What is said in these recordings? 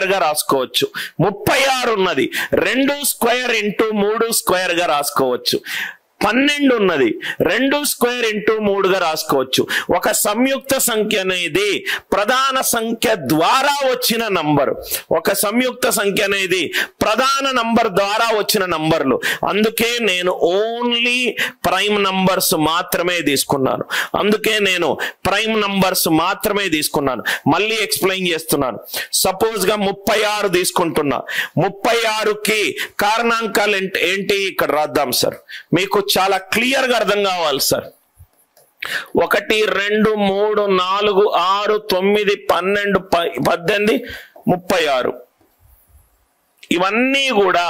Square గా రాసుకోవచ్చు. 36 ఉన్నది 2 స్క్వేర్ ఇంటూ 3 స్క్వేర్ గా రాసుకోవచ్చు. 12 ఉన్నది 2 స్క్వేర్ ఇంటూ 3 గా రాసుకోవచ్చు. ఒక సంయుక్త సంఖ్య అనేది ప్రధాన సంఖ్య ద్వారా వచ్చిన నంబరు. ఒక సంయుక్త సంఖ్య అనేది ప్రధాన నంబర్ ద్వారా వచ్చిన నంబర్లు. అందుకే నేను ఓన్లీ ప్రైమ్ నంబర్స్ మాత్రమే తీసుకున్నాను. మళ్ళీ ఎక్స్ప్లెయిన్ చేస్తున్నాను. సపోజ్ గా 36 తీసుకుంటున్నా. 36కి కారణాంకాలు ఏంటి ఇక్కడ రాద్దాం సార్, మీకు చాలా క్లియర్ గా అర్థం కావాలి సార్. 1 2 3 4 6 9 12 18 36 ఇవన్నీ కూడా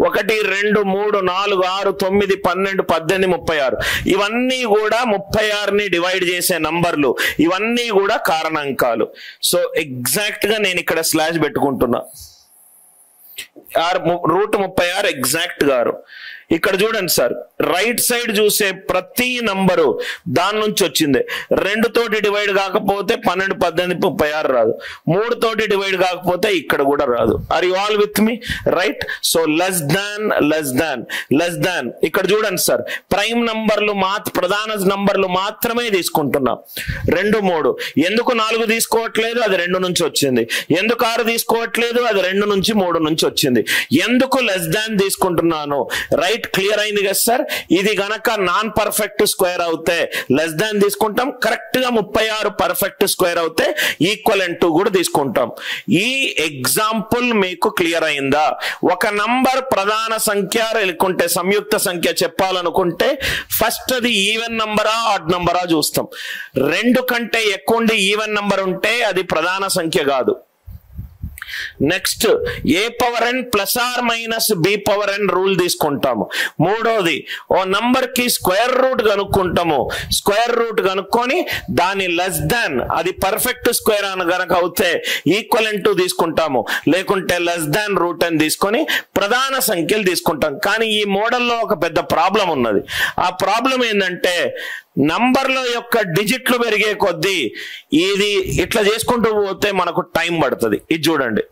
1 2 3 4 6 9 12 18 36 ఇవన్నీ కూడా 36ని డివైడ్ చేసే నంబర్లు. ఇవన్నీ కూడా కారణాంకాలు. సో ఎగ్జాక్ట్ గా నేను ఇక్కడ స్లాష్ పెట్టుకుంటున్నా. √36 ఎగ్జాక్ట్ గారు. ఇక్కడ చూడండి సార్, రైట్ సైడ్ చూసే ప్రతి నంబరు దాని నుంచి వచ్చింది. 2 తోటి డివైడ్ కాకపోతే 12 18 36 రాదు. 3 తోటి డివైడ్ కాకపోతే ఇక్కడ కూడా రాదు. Are you all with me? Right. So less than ఇక్కడ చూడండి సార్, ప్రైమ్ నంబర్లు ప్రధాన నంబర్లు మాత్రమే తీసుకుంటున్నాం. 2 3 ఎందుకు 4 తీసుకోవట్లేదు? అది 2 నుంచి వచ్చింది. ఎందుకు 6 తీసుకోవట్లేదు? అది 2 నుంచి 3 నుంచి వచ్చింది. ఎందుకు లెస్ దాన్ తీసుకుంటున్నాను? రైట్, క్లియర్ అయింది కదా సార్. ఇది గనక నాన్ పర్ఫెక్ట్ స్క్వేర్ అవుతే లెస్ దాన్ తీసుకుంటాం. కరెక్ట్ గా 36 పర్ఫెక్ట్ స్క్వేర్ అవుతే ఈక్వలెంట్ టు కూడా తీసుకుంటాం. ఈ ఎగ్జాంపుల్ మీకు క్లియర్ అయిందా? ఒక నంబర్ ప్రధాన సంఖ్య లేకుంటే సంయుక్త సంఖ్య చెప్పాలనుకుంటే ఫస్ట్ అది ఈవెన్ నంబరా ఆడ్ నంబరా చూస్తాం. 2 కంటే ఎక్కువ ఉండి ఈవెన్ నంబర్ ఉంటే అది ప్రధాన సంఖ్య కాదు. నెక్స్ట్ a⁻n ± b⁻n రూల్ తీసుకుంటాము. మూడోది ఓ నంబర్ కి స్క్వేర్ రూట్ కనుక్కుంటాము. స్క్వేర్ రూట్ కనుక్కొని దాని లెస్ దాన్, అది పర్ఫెక్ట్ స్క్వేర్ అని గనక అవుతే ఈక్వలెంట్ టు తీసుకుంటాము. లేకుంటే లెస్ దాన్ రూట్ అని తీసుకొని ప్రధాన సంఖ్యలు తీసుకుంటాం. కానీ ఈ మోడల్లో ఒక పెద్ద ప్రాబ్లం ఉన్నది. ఆ ప్రాబ్లం ఏంటంటే నంబర్ల యొక్క డిజిట్లు పెరిగే కొద్దీ ఇది ఇట్లా చేసుకుంటూ పోతే మనకు టైం పడుతుంది. ఇది చూడండి,